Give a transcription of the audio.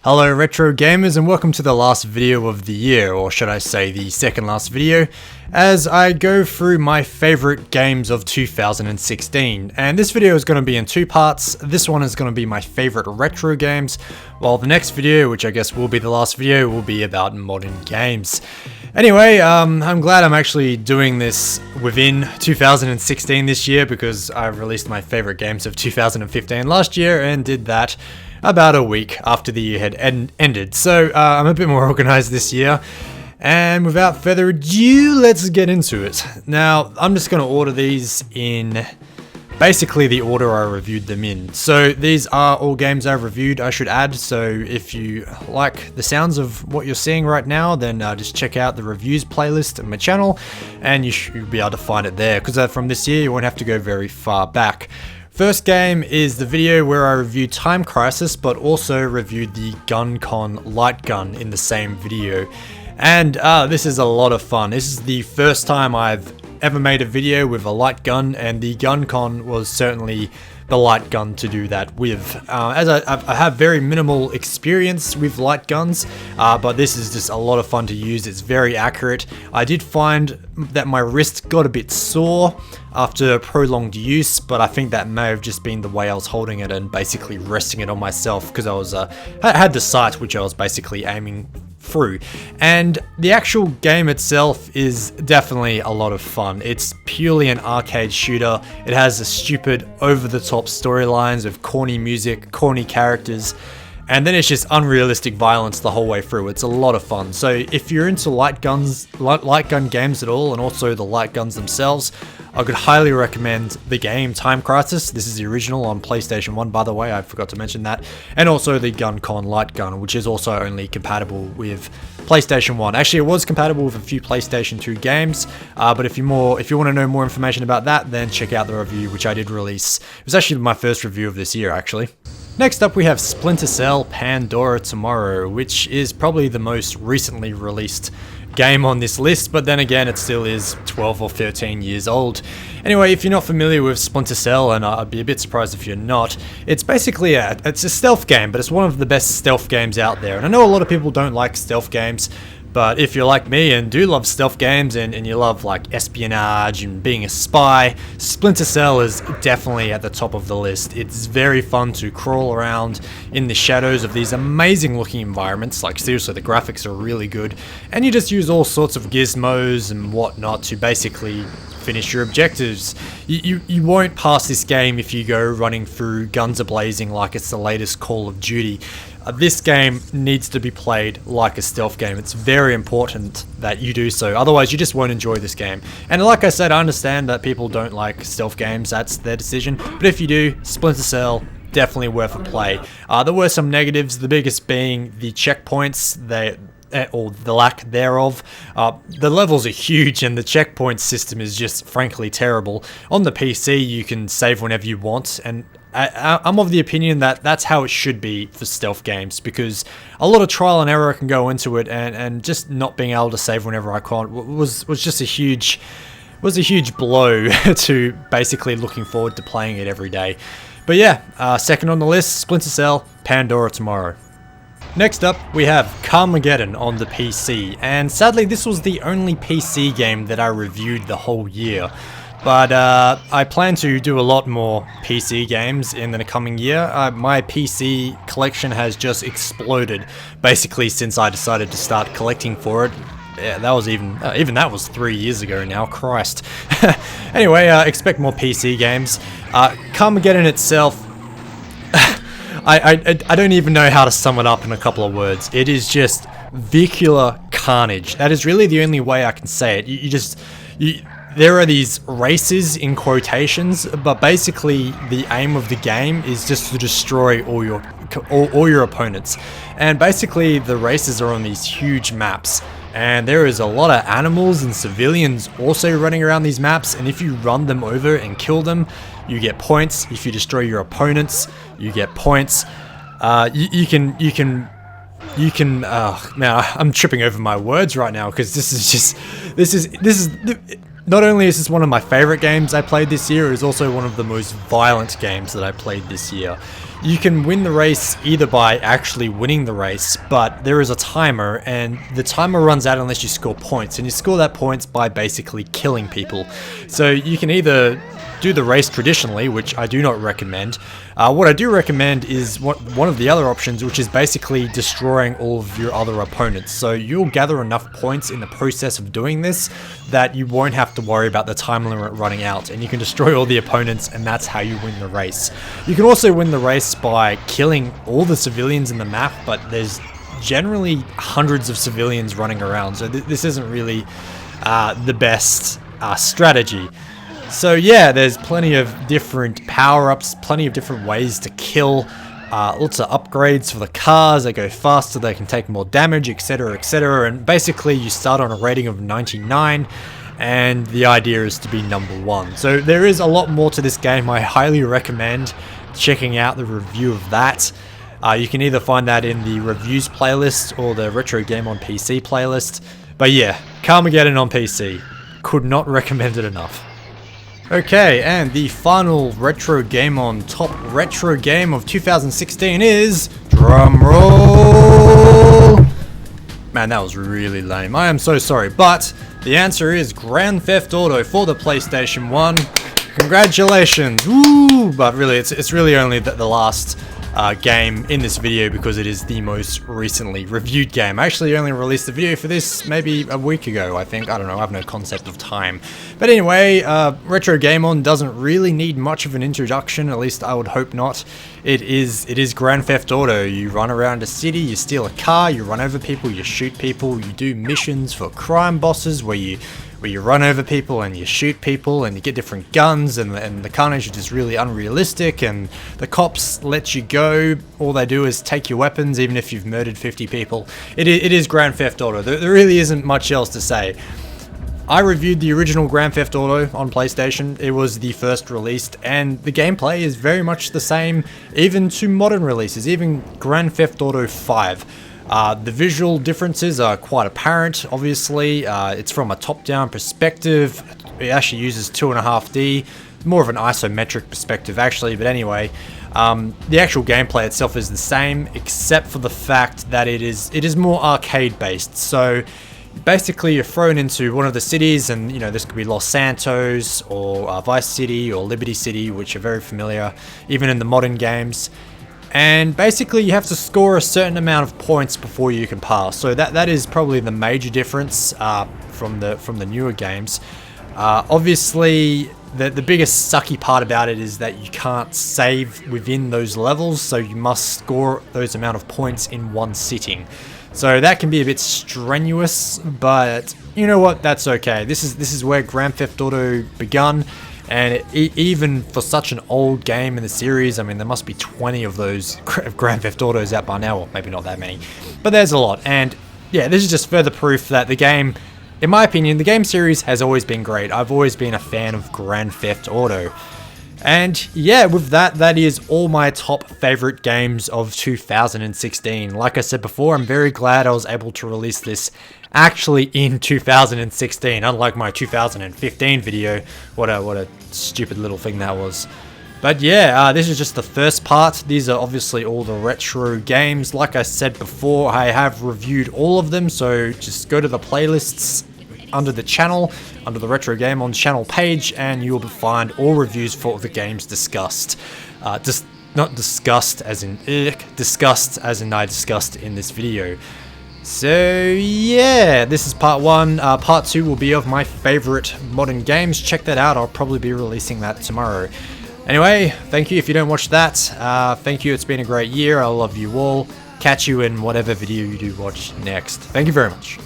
Hello retro gamers and welcome to the last video of the year, or should I say the second last video, as I go through my favorite games of 2016. And this video is going to be in two parts. This one is going to be my favorite retro games, while the next video, which I guess will be the last video, will be about modern games. Anyway, I'm glad I'm actually doing this within 2016 this year, because I released my favorite games of 2015 last year and did that about a week after the year had ended. So I'm a bit more organized this year. And without further ado, let's get into it. Now, I'm just going to order these in basically the order I reviewed them in. So these are all games I've reviewed, I should add. So if you like the sounds of what you're seeing right now, then just check out the reviews playlist on my channel and you should be able to find it there, because from this year you won't have to go very far back. First game is the video where I reviewed Time Crisis, but also reviewed the GunCon light gun in the same video. And this is a lot of fun. This is the first time I've ever made a video with a light gun, and the GunCon was certainly the light gun to do that with. As I have very minimal experience with light guns, but this is just a lot of fun to use. It's very accurate. I did find that my wrist got a bit sore after prolonged use, but I think that may have just been the way I was holding it and basically resting it on myself, because I had the sight which I was basically aiming through. And the actual game itself is definitely a lot of fun. It's purely an arcade shooter. It has a stupid over-the-top storylines with corny music, corny characters, and then it's just unrealistic violence the whole way through. It's a lot of fun. So if you're into light gun games at all, and also the light guns themselves, I could highly recommend the game Time Crisis. This is the original on PlayStation 1, by the way, I forgot to mention that. And also the GunCon light gun, which is also only compatible with PlayStation 1. Actually, it was compatible with a few PlayStation 2 games, but if you want to know more information about that, then check out the review, which I did release. It was actually my first review of this year, actually. Next up, we have Splinter Pandora Tomorrow, which is probably the most recently released game on this list, but then again, it still is 12 or 13 years old. Anyway, if you're not familiar with Splinter Cell, and I'd be a bit surprised if you're not, it's basically it's a stealth game, but it's one of the best stealth games out there. And I know a lot of people don't like stealth games, but if you're like me and do love stealth games and you love like espionage and being a spy, Splinter Cell is definitely at the top of the list. It's very fun to crawl around in the shadows of these amazing looking environments. Like seriously, the graphics are really good, and you just use all sorts of gizmos and whatnot to basically finish your objectives. You won't pass this game if you go running through guns a-blazing like it's the latest Call of Duty. This game needs to be played like a stealth game. It's very important that you do so, otherwise you just won't enjoy this game. And like I said, I understand that people don't like stealth games, that's their decision, but if you do, Splinter Cell, definitely worth a play. There were some negatives, the biggest being the checkpoints, or the lack thereof. The levels are huge and the checkpoint system is just frankly terrible. On the PC you can save whenever you want, and I'm of the opinion that that's how it should be for stealth games, because a lot of trial and error can go into it, and just not being able to save whenever I can was just a huge blow to basically looking forward to playing it every day. But yeah, second on the list, Splinter Cell, Pandora Tomorrow. Next up, we have Carmageddon on the PC, and sadly this was the only PC game that I reviewed the whole year. But I plan to do a lot more PC games in the coming year. My PC collection has just exploded, basically since I decided to start collecting for it. Yeah, that was even that was 3 years ago now, Christ. Anyway, expect more PC games. Carmageddon itself, I don't even know how to sum it up in a couple of words. It is just vehicular carnage. That is really the only way I can say it. There are these races in quotations, but basically the aim of the game is just to destroy all your opponents. And basically the races are on these huge maps, and there is a lot of animals and civilians also running around these maps, and if you run them over and kill them, you get points. If you destroy your opponents, you get points. You can now I'm tripping over my words right now, because this is not only is this one of my favorite games I played this year, it is also one of the most violent games that I played this year. You can win the race either by actually winning the race, but there is a timer, and the timer runs out unless you score points, and you score that points by basically killing people. So you can either do the race traditionally, which I do not recommend. What I do recommend is one of the other options, which is basically destroying all of your other opponents. So you'll gather enough points in the process of doing this that you won't have to worry about the time limit running out, and you can destroy all the opponents, and that's how you win the race. You can also win the race by killing all the civilians in the map, but there's generally hundreds of civilians running around, so this isn't really the best strategy. So yeah, there's plenty of different power-ups, plenty of different ways to kill, lots of upgrades for the cars. They go faster, they can take more damage, etc, etc, and basically you start on a rating of 99, and the idea is to be number 1. So there is a lot more to this game. I highly recommend checking out the review of that. You can either find that in the reviews playlist or the Retro Game on PC playlist. But yeah, Carmageddon on PC. Could not recommend it enough. Okay, and the final retro game on top retro game of 2016 is, drum roll. Man, that was really lame. I am so sorry, but the answer is Grand Theft Auto for the PlayStation 1. Congratulations! Woo! But really, it's really only the last game in this video because it is the most recently reviewed game. I actually only released the video for this maybe a week ago, I think. I don't know, I have no concept of time. But anyway, Retro Game On doesn't really need much of an introduction, at least I would hope not. It is Grand Theft Auto. You run around a city, you steal a car, you run over people, you shoot people, you do missions for crime bosses where you run over people and you shoot people and you get different guns, and the carnage is just really unrealistic, and the cops let you go. All they do is take your weapons even if you've murdered 50 people. It is Grand Theft Auto. There really isn't much else to say. I reviewed the original Grand Theft Auto on PlayStation. It was the first released, and the gameplay is very much the same even to modern releases, even Grand Theft Auto 5. The visual differences are quite apparent, obviously. It's from a top-down perspective. It actually uses 2.5D, more of an isometric perspective actually, but anyway. The actual gameplay itself is the same, except for the fact that it is more arcade-based. So basically you're thrown into one of the cities, and this could be Los Santos or Vice City or Liberty City, which are very familiar even in the modern games. And basically you have to score a certain amount of points before you can pass. So that is probably the major difference from the newer games. Obviously the biggest sucky part about it is that you can't save within those levels, so you must score those amount of points in one sitting. So that can be a bit strenuous, but you know what, that's okay. This is where Grand Theft Auto begun. And even for such an old game in the series, I mean, there must be 20 of those Grand Theft Autos out by now, or maybe not that many, but there's a lot. And yeah, this is just further proof that the game, in my opinion, the game series has always been great. I've always been a fan of Grand Theft Auto. And yeah, with that is all my top favorite games of 2016. Like I said before, I'm very glad I was able to release this actually in 2016, unlike my 2015 video. What a stupid little thing that was. But yeah, this is just the first part. These are obviously all the retro games. Like I said before, I have reviewed all of them, so just go to the playlists under the channel, under the Retro Game On channel page, and you will find all reviews for the games discussed. Not discussed as in discussed as in I discussed in this video. So yeah, this is part 1. Part 2 will be of my favorite modern games. Check that out. I'll probably be releasing that tomorrow. Anyway, thank you if you don't watch that. Thank you, it's been a great year. I love you all. Catch you in whatever video you do watch next. Thank you very much.